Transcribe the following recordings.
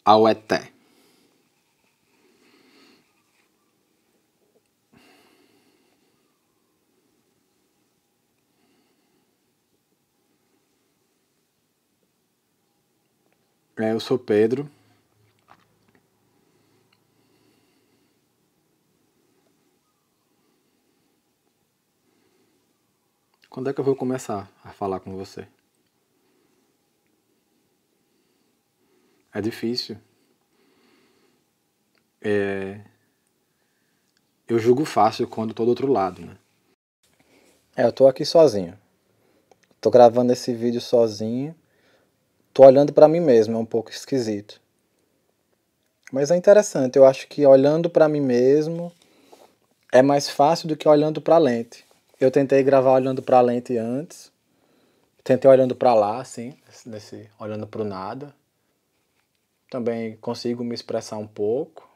Aueté. Eu sou Pedro. Quando é que eu vou começar a falar com você? É difícil. Eu julgo fácil quando tô do outro lado, né? Eu tô aqui sozinho. Tô gravando esse vídeo sozinho. Tô olhando pra mim mesmo, é um pouco esquisito. Mas é interessante, eu acho que olhando pra mim mesmo é mais fácil do que olhando pra lente. Eu tentei gravar olhando pra lente antes. Tentei olhando pra lá, assim, olhando pro nada. Também consigo me expressar um pouco.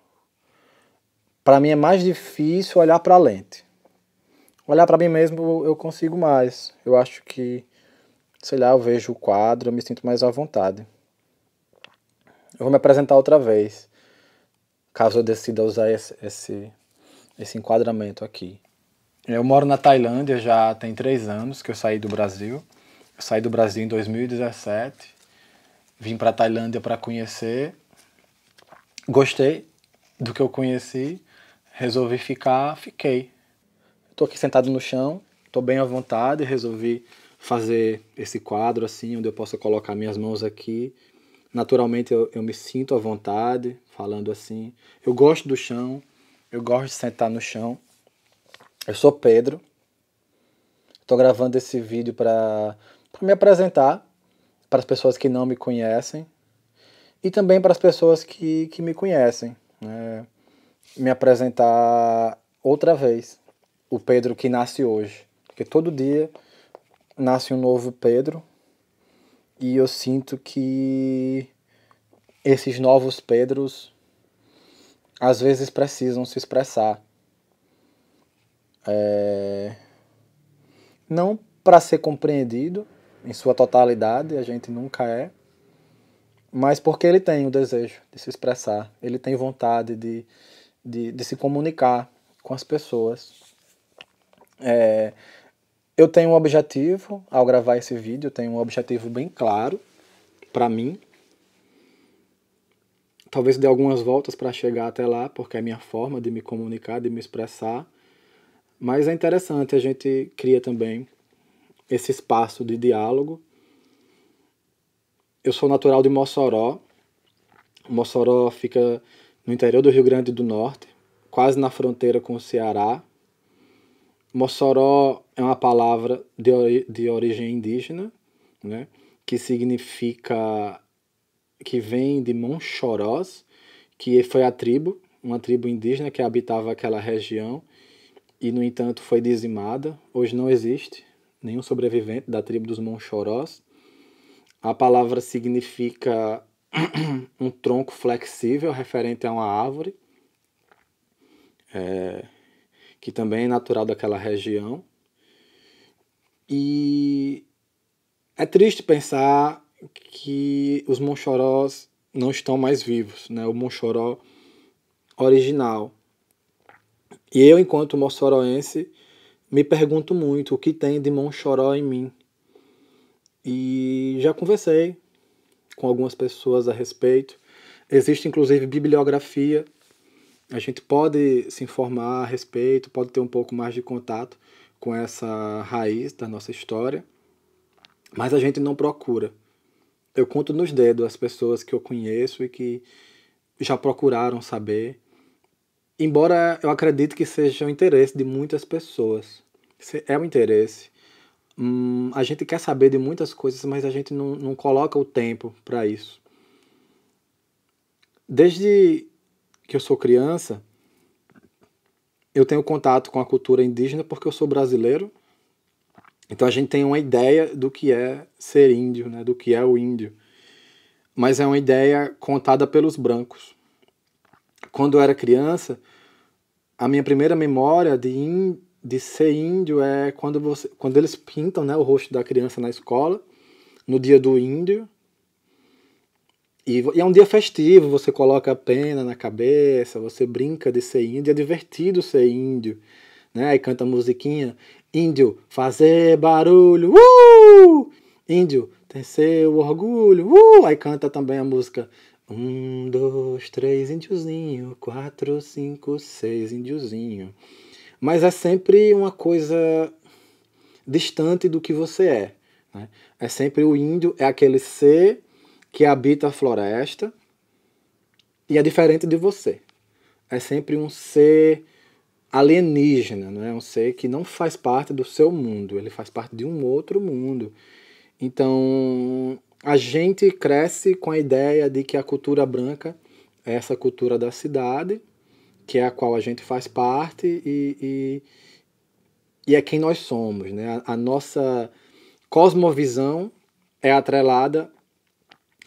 Pra mim é mais difícil olhar pra lente. Olhar pra mim mesmo eu consigo mais. Eu acho que, sei lá, eu vejo o quadro, eu me sinto mais à vontade. Eu vou me apresentar outra vez, caso eu decida usar esse enquadramento aqui. Eu moro na Tailândia já tem 3 anos que eu saí do Brasil. Eu saí do Brasil em 2017. Vim pra Tailândia para conhecer. Gostei do que eu conheci. Resolvi ficar, fiquei. Estou aqui sentado no chão, estou bem à vontade, resolvi fazer esse quadro assim, onde eu possa colocar minhas mãos aqui. Naturalmente eu me sinto à vontade, falando assim. Eu gosto do chão, eu gosto de sentar no chão. Eu sou Pedro, estou gravando esse vídeo para me apresentar para as pessoas que não me conhecem e também para as pessoas que me conhecem, né? Me apresentar outra vez, o Pedro que nasce hoje, porque todo dia nasce um novo Pedro e eu sinto que esses novos Pedros às vezes precisam se expressar. Não para ser compreendido em sua totalidade, a gente nunca é, mas porque ele tem o desejo de se expressar, ele tem vontade de se comunicar com as pessoas. Eu tenho um objetivo ao gravar esse vídeo, eu tenho um objetivo bem claro para mim. Talvez dê algumas voltas para chegar até lá, porque é a minha forma de me comunicar, de me expressar. Mas é interessante, a gente cria também esse espaço de diálogo. Eu sou natural de Mossoró. Mossoró fica no interior do Rio Grande do Norte, quase na fronteira com o Ceará. Mossoró é uma palavra de origem indígena, né, que significa, que vem de Monchorós, que foi a tribo, uma tribo indígena que habitava aquela região e, no entanto, foi dizimada. Hoje não existe nenhum sobrevivente da tribo dos Monchorós. A palavra significa um tronco flexível, referente a uma árvore, que também é natural daquela região. E é triste pensar que os Monchorós não estão mais vivos, né? O Monchoró original. E eu, enquanto moçoroense, me pergunto muito o que tem de Monchoró em mim. E já conversei com algumas pessoas a respeito. Existe inclusive bibliografia. A gente pode se informar a respeito, pode ter um pouco mais de contato com essa raiz da nossa história, mas a gente não procura. Eu conto nos dedos as pessoas que eu conheço e que já procuraram saber, embora eu acredite que seja o interesse de muitas pessoas. É o interesse. A gente quer saber de muitas coisas, mas a gente não coloca o tempo para isso. Desde que eu sou criança, eu tenho contato com a cultura indígena porque eu sou brasileiro. Então a gente tem uma ideia do que é ser índio, né? Do que é o índio. Mas é uma ideia contada pelos brancos. Quando eu era criança, a minha primeira memória de ser índio é quando eles pintam, né, o rosto da criança na escola, no dia do índio. E é um dia festivo, você coloca a pena na cabeça, você brinca de ser índio, é divertido ser índio, né? Aí canta a musiquinha, índio, fazer barulho, índio, tem seu orgulho, Aí canta também a música, 1, 2, 3, índiozinho, 4, 5, 6, índiozinho. Mas é sempre uma coisa distante do que você é, né? É sempre o índio, é aquele ser que habita a floresta e é diferente de você. É sempre um ser alienígena, não é um ser que não faz parte do seu mundo, ele faz parte de um outro mundo. Então, a gente cresce com a ideia de que a cultura branca é essa cultura da cidade, que é a qual a gente faz parte e é quem nós somos, né? A nossa cosmovisão é atrelada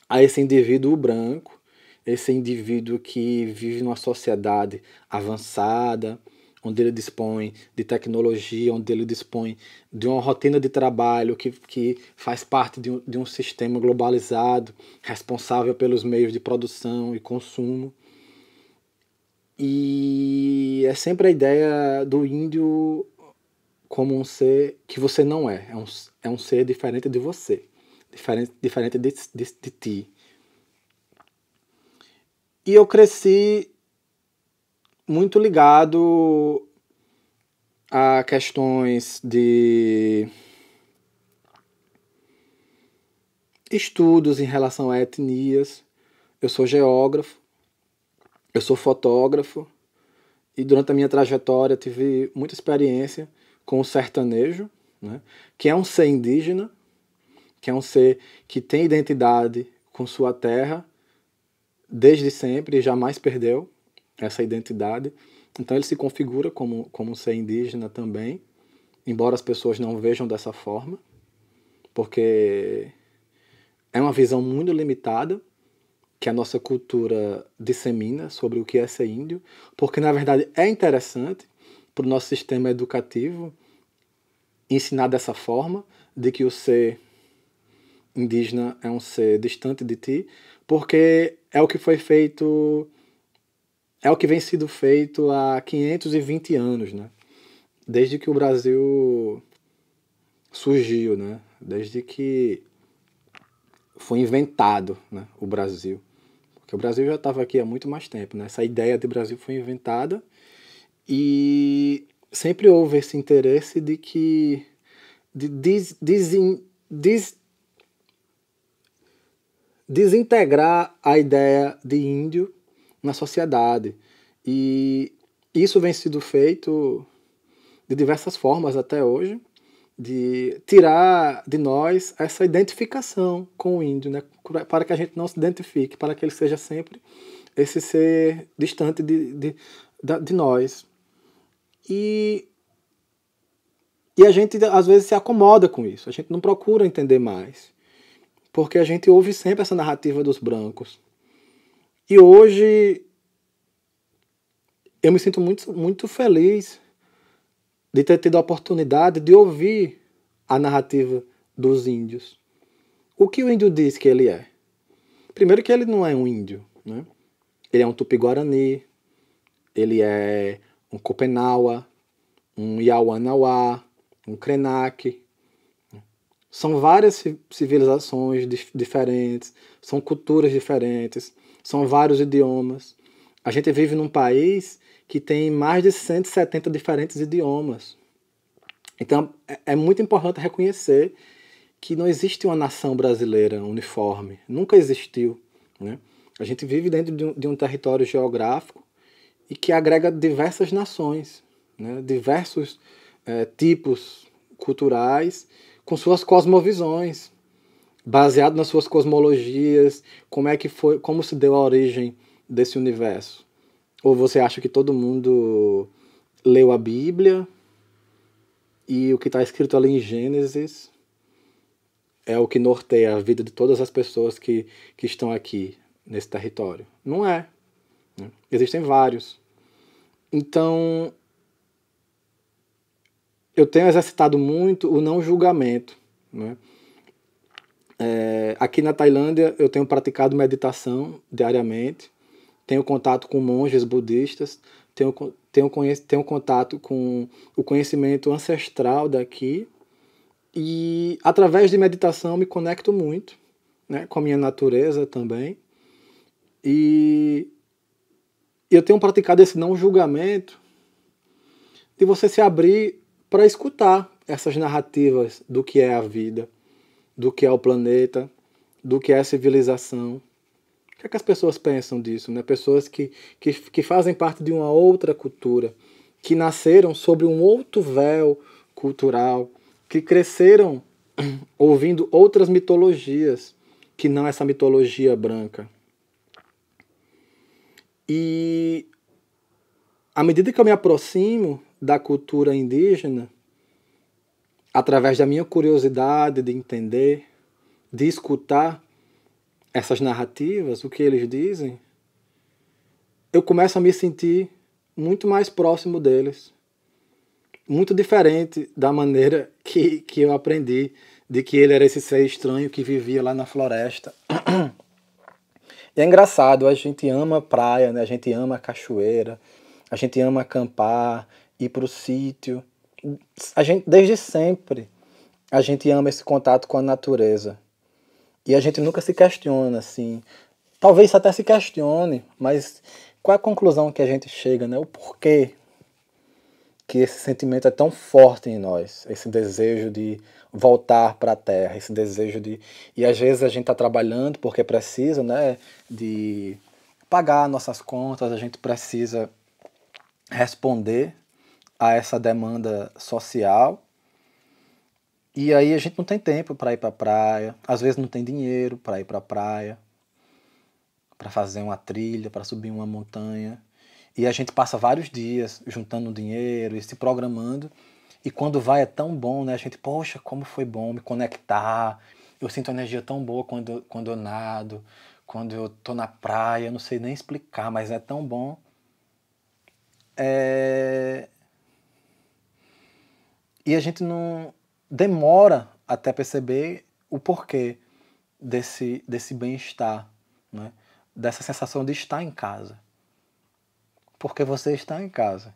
a esse indivíduo branco, esse indivíduo que vive numa sociedade avançada, onde ele dispõe de tecnologia, onde ele dispõe de uma rotina de trabalho que faz parte de um sistema globalizado, responsável pelos meios de produção e consumo. E é sempre a ideia do índio como um ser que você não é. É um ser diferente de você, diferente de ti. E eu cresci muito ligado a questões de estudos em relação a etnias. Eu sou geógrafo, eu sou fotógrafo e durante a minha trajetória tive muita experiência com o sertanejo, né, que é um ser indígena, que é um ser que tem identidade com sua terra desde sempre e jamais perdeu essa identidade. Então ele se configura como um ser indígena também, embora as pessoas não vejam dessa forma, porque é uma visão muito limitada que a nossa cultura dissemina sobre o que é ser índio, porque na verdade é interessante para o nosso sistema educativo ensinar dessa forma, de que o ser indígena é um ser distante de ti, porque é o que foi feito, é o que vem sido feito há 520 anos, né? Desde que o Brasil surgiu, né? Desde que foi inventado, né, o Brasil. Porque o Brasil já estava aqui há muito mais tempo, né? Essa ideia de Brasil foi inventada e sempre houve esse interesse de que de desintegrar a ideia de índio na sociedade. E isso vem sendo feito de diversas formas até hoje, de tirar de nós essa identificação com o índio, né? Para que a gente não se identifique, para que ele seja sempre esse ser distante de nós. E a gente às vezes se acomoda com isso, a gente não procura entender mais, porque a gente ouve sempre essa narrativa dos brancos. E hoje eu me sinto muito, muito feliz de ter tido a oportunidade de ouvir a narrativa dos índios. O que o índio diz que ele é? Primeiro que ele não é um índio, né? Ele é um tupi-guarani, ele é um Copenaua, um Iauanauá, um Krenak. São várias civilizações diferentes, são culturas diferentes, são vários idiomas. A gente vive num país que tem mais de 170 diferentes idiomas. Então é muito importante reconhecer que não existe uma nação brasileira uniforme, nunca existiu, né? A gente vive dentro de um território geográfico e que agrega diversas nações, né? Diversos tipos culturais com suas cosmovisões, baseado nas suas cosmologias, como é que foi, como se deu a origem desse universo. Ou você acha que todo mundo leu a Bíblia e o que está escrito ali em Gênesis é o que norteia a vida de todas as pessoas que estão aqui nesse território? Não é, né? Existem vários. Então, eu tenho exercitado muito o não julgamento, né? Aqui na Tailândia eu tenho praticado meditação diariamente, tenho contato com monges budistas, tenho contato com o conhecimento ancestral daqui e através de meditação me conecto muito, né, com a minha natureza também. E eu tenho praticado esse não julgamento de você se abrir para escutar essas narrativas do que é a vida, do que é o planeta, do que é a civilização. O que é que as pessoas pensam disso, né? Pessoas que fazem parte de uma outra cultura, que nasceram sobre um outro véu cultural, que cresceram ouvindo outras mitologias, que não essa mitologia branca. E à medida que eu me aproximo da cultura indígena, através da minha curiosidade de entender, de escutar essas narrativas, o que eles dizem, eu começo a me sentir muito mais próximo deles. Muito diferente da maneira que eu aprendi de que ele era esse ser estranho que vivia lá na floresta. E é engraçado, a gente ama praia, né? A gente ama cachoeira, a gente ama acampar, ir para o sítio. Desde sempre, a gente ama esse contato com a natureza. E a gente nunca se questiona, assim. Talvez até se questione, mas qual é a conclusão que a gente chega, né? O porquê que esse sentimento é tão forte em nós, esse desejo de voltar para a Terra, esse desejo de... E às vezes a gente está trabalhando porque precisa, né, de pagar nossas contas, a gente precisa responder a essa demanda social, e aí a gente não tem tempo para ir para a praia, às vezes não tem dinheiro para ir para a praia, para fazer uma trilha, para subir uma montanha. E a gente passa vários dias juntando dinheiro e se programando. E quando vai é tão bom, né? A gente, poxa, como foi bom me conectar. Eu sinto energia tão boa quando eu nado, quando eu tô na praia. Eu não sei nem explicar, mas é tão bom. E a gente não demora até perceber o porquê desse bem-estar, né? Dessa sensação de estar em casa. Porque você está em casa.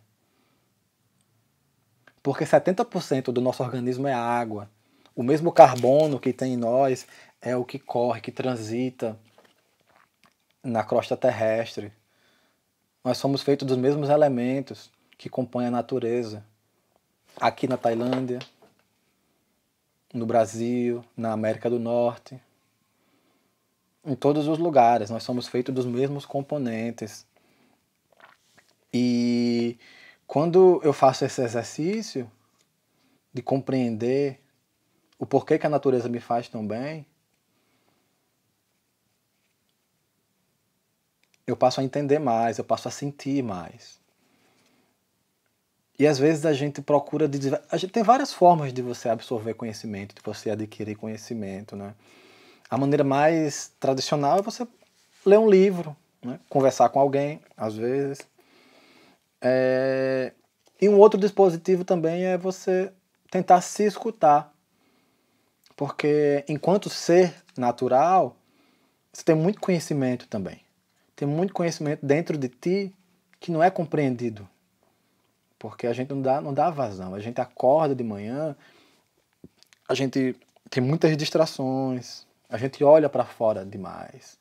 Porque 70% do nosso organismo é água. O mesmo carbono que tem em nós é o que corre, que transita na crosta terrestre. Nós somos feitos dos mesmos elementos que compõem a natureza. Aqui na Tailândia, no Brasil, na América do Norte. Em todos os lugares, nós somos feitos dos mesmos componentes. E quando eu faço esse exercício de compreender o porquê que a natureza me faz tão bem, eu passo a entender mais, eu passo a sentir mais. E às vezes a gente procura... A gente tem várias formas de você absorver conhecimento, de você adquirir conhecimento, né? A maneira mais tradicional é você ler um livro, né? Conversar com alguém, às vezes. E um outro dispositivo também é você tentar se escutar. Porque enquanto ser natural, você tem muito conhecimento também. Tem muito conhecimento dentro de ti que não é compreendido. Porque a gente não dá vazão. A gente acorda de manhã, a gente tem muitas distrações, a gente olha para fora demais.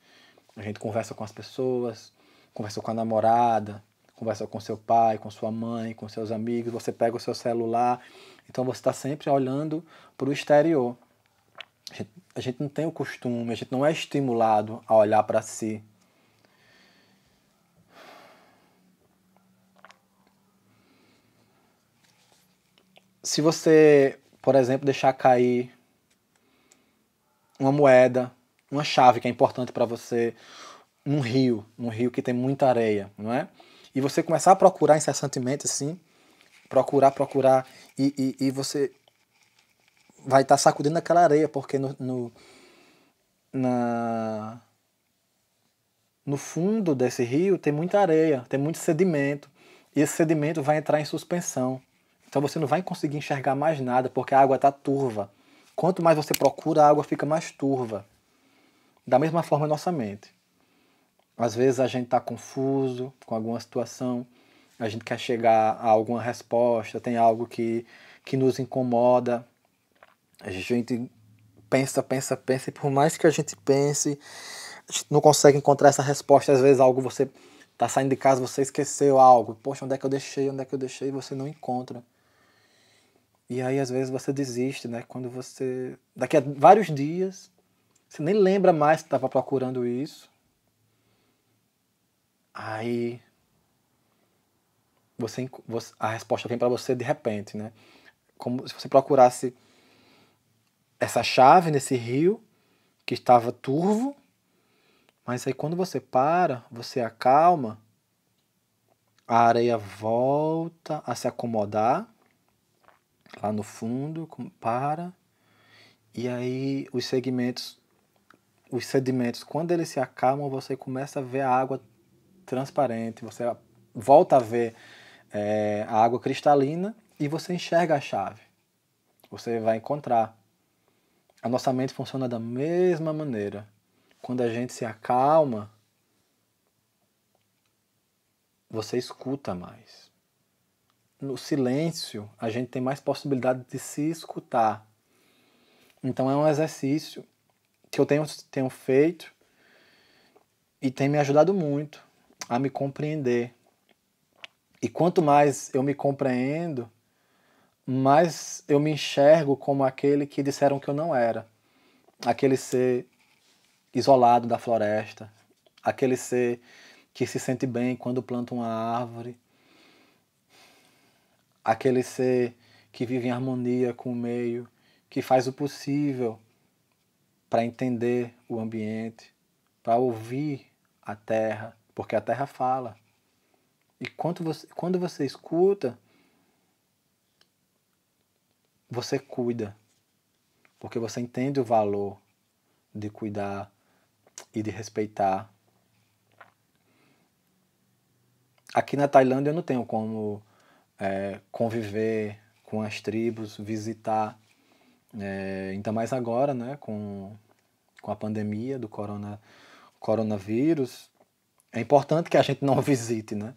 A gente conversa com as pessoas, conversa com a namorada, conversa com seu pai, com sua mãe, com seus amigos, você pega o seu celular, então você está sempre olhando para o exterior. A gente não tem o costume, a gente não é estimulado a olhar para si. Se você, por exemplo, deixar cair uma moeda, uma chave que é importante para você, num rio que tem muita areia, não é? E você começar a procurar incessantemente assim, procurar, e você vai estar sacudindo aquela areia, porque no fundo desse rio tem muita areia, tem muito sedimento, e esse sedimento vai entrar em suspensão. Então você não vai conseguir enxergar mais nada, porque a água está turva, Quanto mais você procura, a água fica mais turva. Da mesma forma, a nossa mente. Às vezes a gente está confuso com alguma situação, a gente quer chegar a alguma resposta, tem algo que nos incomoda. A gente pensa, pensa, pensa, e por mais que a gente pense, a gente não consegue encontrar essa resposta. Às vezes algo você está saindo de casa, você esqueceu algo. Poxa, onde é que eu deixei? Onde é que eu deixei? E você não encontra. E aí às vezes você desiste, né? Quando você... Daqui a vários dias, você nem lembra mais que estava procurando isso. Aí a resposta vem para você de repente, né? Como se você procurasse essa chave nesse rio que estava turvo, mas aí quando você para, você acalma, a areia volta a se acomodar lá no fundo, para, e aí os sedimentos, quando eles se acalmam, você começa a ver a água transparente, você volta a ver a água cristalina e você enxerga a chave. Você vai encontrar. A nossa mente funciona da mesma maneira. Quando a gente se acalma, você escuta mais. No silêncio, a gente tem mais possibilidade de se escutar. Então é um exercício que eu tenho feito e tem me ajudado muito a me compreender. E quanto mais eu me compreendo, mais eu me enxergo como aquele que disseram que eu não era. Aquele ser isolado da floresta, aquele ser que se sente bem quando planta uma árvore, aquele ser que vive em harmonia com o meio, que faz o possível para entender o ambiente, para ouvir a terra, porque a terra fala. E quando você escuta, você cuida, porque você entende o valor de cuidar e de respeitar. Aqui na Tailândia eu não tenho como conviver com as tribos, visitar, ainda mais agora, né, com a pandemia do coronavírus. É importante que a gente não visite, né?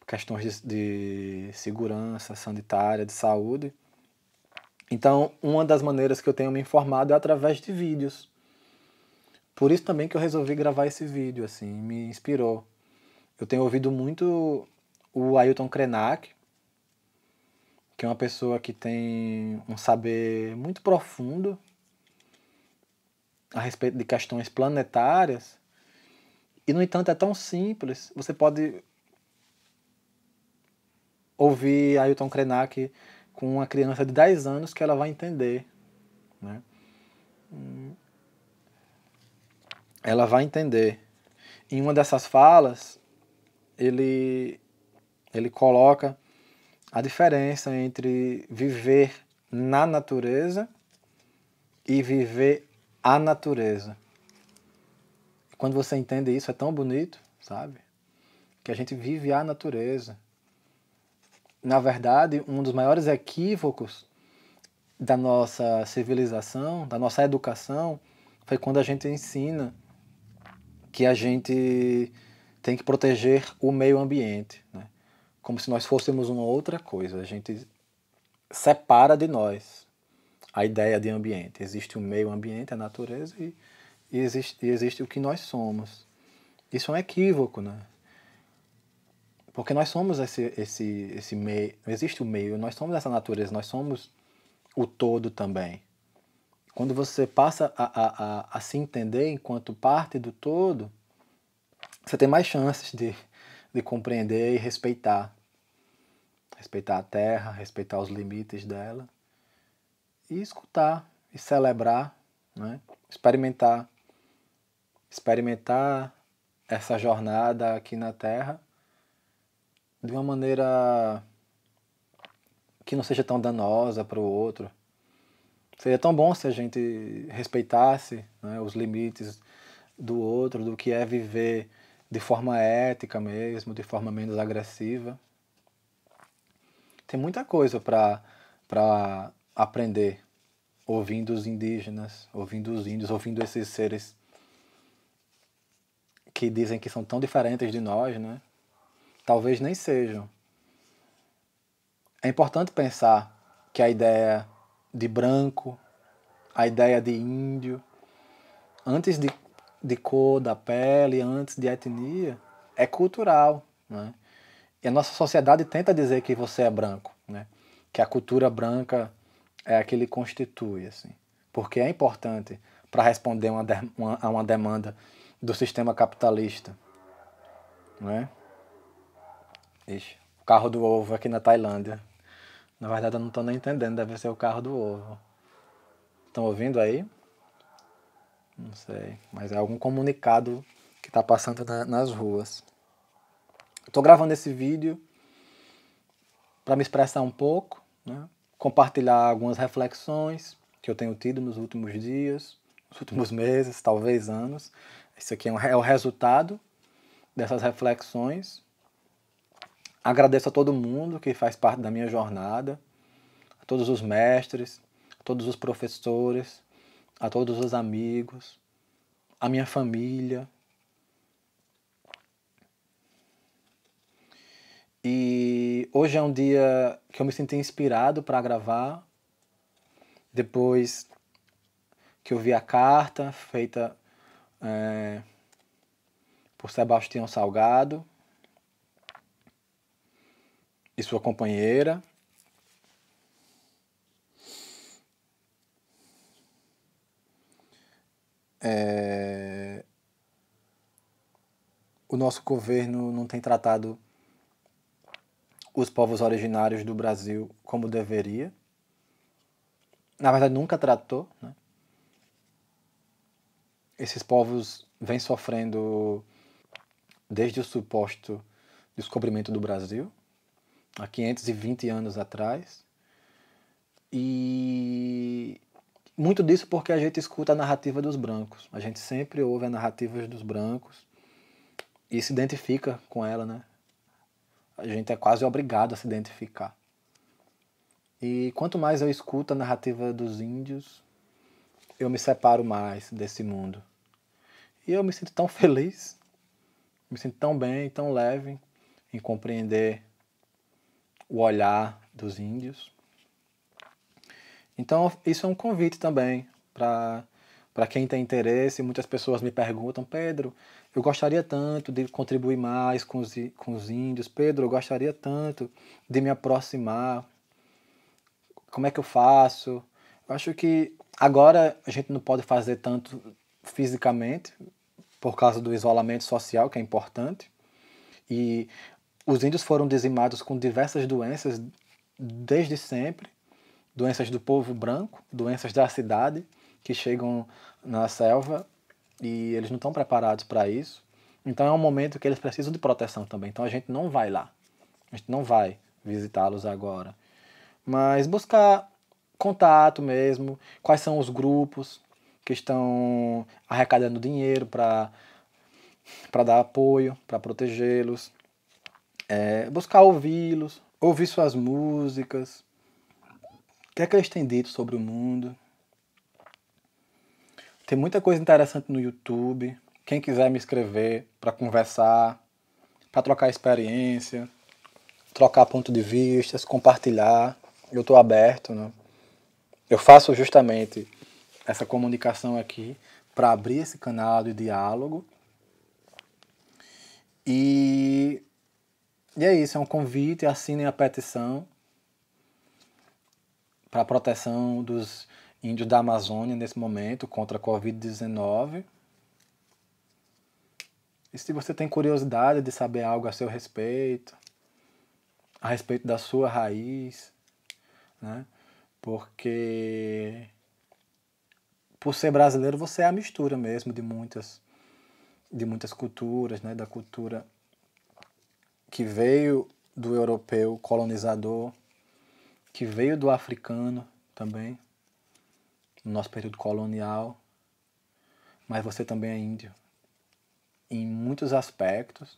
Questões de segurança sanitária, de saúde. Então, uma das maneiras que eu tenho me informado é através de vídeos. Por isso também que eu resolvi gravar esse vídeo, assim, me inspirou. Eu tenho ouvido muito o Ailton Krenak, que é uma pessoa que tem um saber muito profundo a respeito de questões planetárias, e no entanto é tão simples. Você pode ouvir Ailton Krenak com uma criança de 10 anos que ela vai entender, né? Ela vai entender. Em uma dessas falas, ele coloca a diferença entre viver na natureza e viver a natureza. Quando você entende isso, é tão bonito, sabe? Que a gente vive a natureza. Na verdade, um dos maiores equívocos da nossa civilização, da nossa educação, foi quando a gente ensina que a gente tem que proteger o meio ambiente, né? Como se nós fôssemos uma outra coisa. A gente separa de nós a ideia de ambiente. Existe o meio ambiente, a natureza, e existe o que nós somos. Isso é um equívoco, né? Porque nós somos esse meio, existe o meio, nós somos essa natureza, nós somos o todo também. Quando você passa a se entender enquanto parte do todo, você tem mais chances de compreender e respeitar. Respeitar a terra, respeitar os limites dela. E escutar, e celebrar, né? Experimentar essa jornada aqui na Terra de uma maneira que não seja tão danosa para o outro. Seria tão bom se a gente respeitasse, né, os limites do outro, do que é viver de forma ética mesmo, de forma menos agressiva. Tem muita coisa para aprender ouvindo os indígenas, ouvindo os índios, ouvindo esses seres que dizem que são tão diferentes de nós, né? Talvez nem sejam. É importante pensar que a ideia de branco, a ideia de índio, antes de cor da pele, antes de etnia, é cultural, né? E a nossa sociedade tenta dizer que você é branco, né? Que a cultura branca é a que lhe constitui, assim. Porque é importante para responder a uma demanda do sistema capitalista, não é? Ixi, o carro do ovo aqui na Tailândia. Na verdade eu não estou nem entendendo, deve ser o carro do ovo. Estão ouvindo aí? Não sei, mas é algum comunicado que está passando nas ruas. Estou gravando esse vídeo para me expressar um pouco, né? Compartilhar algumas reflexões que eu tenho tido nos últimos dias, nos últimos meses, talvez anos. Isso aqui é o resultado dessas reflexões. Agradeço a todo mundo que faz parte da minha jornada, a todos os mestres, a todos os professores, a todos os amigos, a minha família. E hoje é um dia que eu me senti inspirado para gravar, depois que eu vi a carta feita por Sebastião Salgado e sua companheira. O nosso governo não tem tratado os povos originários do Brasil como deveria. Na verdade, nunca tratou, né? Esses povos vêm sofrendo desde o suposto descobrimento do Brasil, há 520 anos atrás. E muito disso porque a gente escuta a narrativa dos brancos. A gente sempre ouve a narrativa dos brancos e se identifica com ela, né? A gente é quase obrigado a se identificar. E quanto mais eu escuto a narrativa dos índios, eu me separo mais desse mundo. E eu me sinto tão feliz, me sinto tão bem, tão leve em compreender o olhar dos índios. Então, isso é um convite também para quem tem interesse. Muitas pessoas me perguntam: Pedro, eu gostaria tanto de contribuir mais com os índios. Pedro, eu gostaria tanto de me aproximar. Como é que eu faço? Eu acho que agora a gente não pode fazer tanto fisicamente, por causa do isolamento social, que é importante. E os índios foram dizimados com diversas doenças desde sempre. Doenças do povo branco, doenças da cidade, que chegam na selva e eles não estão preparados para isso. Então é um momento que eles precisam de proteção também. Então a gente não vai lá. A gente não vai visitá-los agora. Mas buscar contato mesmo, quais são os grupos que estão arrecadando dinheiro para dar apoio, para protegê-los. Buscar ouvi-los, ouvir suas músicas. O que é que eles têm dito sobre o mundo? Tem muita coisa interessante no YouTube. Quem quiser me escrever para conversar, para trocar experiência, trocar ponto de vista, compartilhar, eu estou aberto, né? Eu faço justamente essa comunicação aqui para abrir esse canal de diálogo. E é isso, é um convite, assinem a petição para a proteção dos índios da Amazônia nesse momento contra a Covid-19. E se você tem curiosidade de saber algo a seu respeito, a respeito da sua raiz, né? Porque por ser brasileiro você é a mistura mesmo de muitas culturas, né? Da cultura que veio do europeu colonizador, que veio do africano também, no nosso período colonial, mas você também é índio. Em muitos aspectos,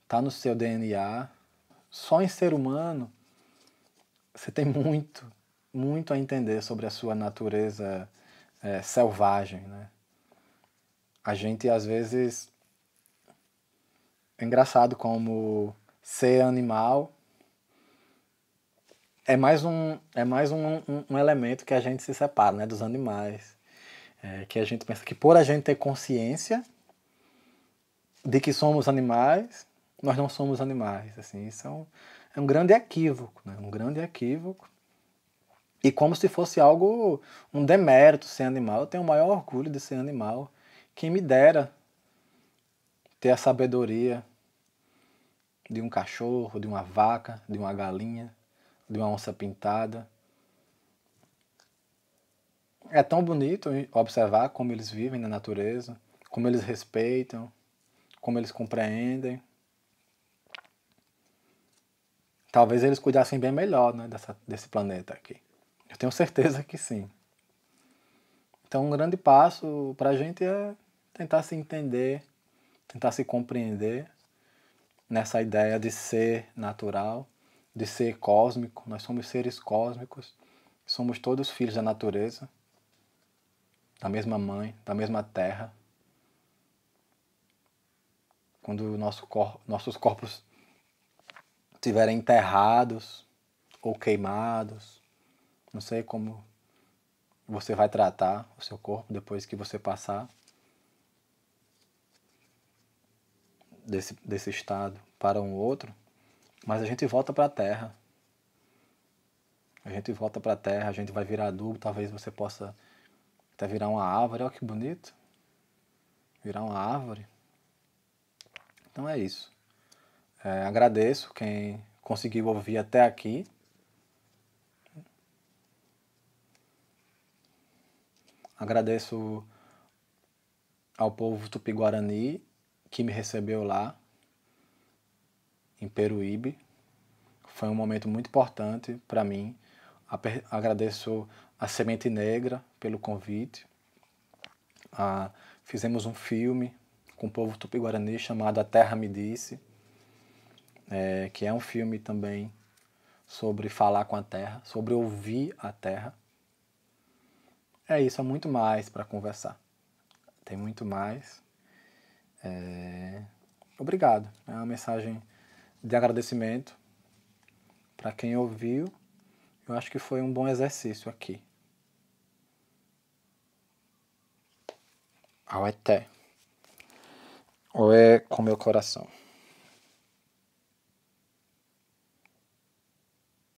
está no seu DNA. Só em ser humano, você tem muito muito a entender sobre a sua natureza selvagem, né? A gente, às vezes, é engraçado como ser animal é mais um elemento que a gente se separa, né, dos animais. Que a gente pensa que por a gente ter consciência de que somos animais, nós não somos animais. Assim, isso é um grande equívoco, né? Um grande equívoco. E como se fosse algo, um demérito ser animal. Eu tenho o maior orgulho de ser animal. Quem me dera ter a sabedoria de um cachorro, de uma vaca, de uma galinha, de uma onça pintada. É tão bonito observar como eles vivem na natureza, como eles respeitam, como eles compreendem. Talvez eles cuidassem bem melhor, né, desse planeta aqui. Eu tenho certeza que sim. Então um grande passo para a gente é tentar se entender, tentar se compreender nessa ideia de ser natural, de ser cósmico. Nós somos seres cósmicos, somos todos filhos da natureza, da mesma mãe, da mesma terra. Quando nossos corpos estiverem enterrados ou queimados, não sei como você vai tratar o seu corpo depois que você passar desse estado para um outro, mas a gente volta para a Terra. A gente volta para a Terra, a gente vai virar adubo, talvez você possa até virar uma árvore. Olha que bonito. Virar uma árvore. Então é isso. Agradeço quem conseguiu ouvir até aqui. Agradeço ao povo Tupi-Guarani que me recebeu lá, em Peruíbe. Foi um momento muito importante para mim. Agradeço a Semente Negra pelo convite. Fizemos um filme com o povo Tupi-Guarani chamado A Terra Me Disse, que é um filme também sobre falar com a terra, sobre ouvir a terra. É isso, há muito mais para conversar. Tem muito mais. Obrigado. É uma mensagem de agradecimento para quem ouviu. Eu acho que foi um bom exercício aqui. Aueté. Ou é com meu coração.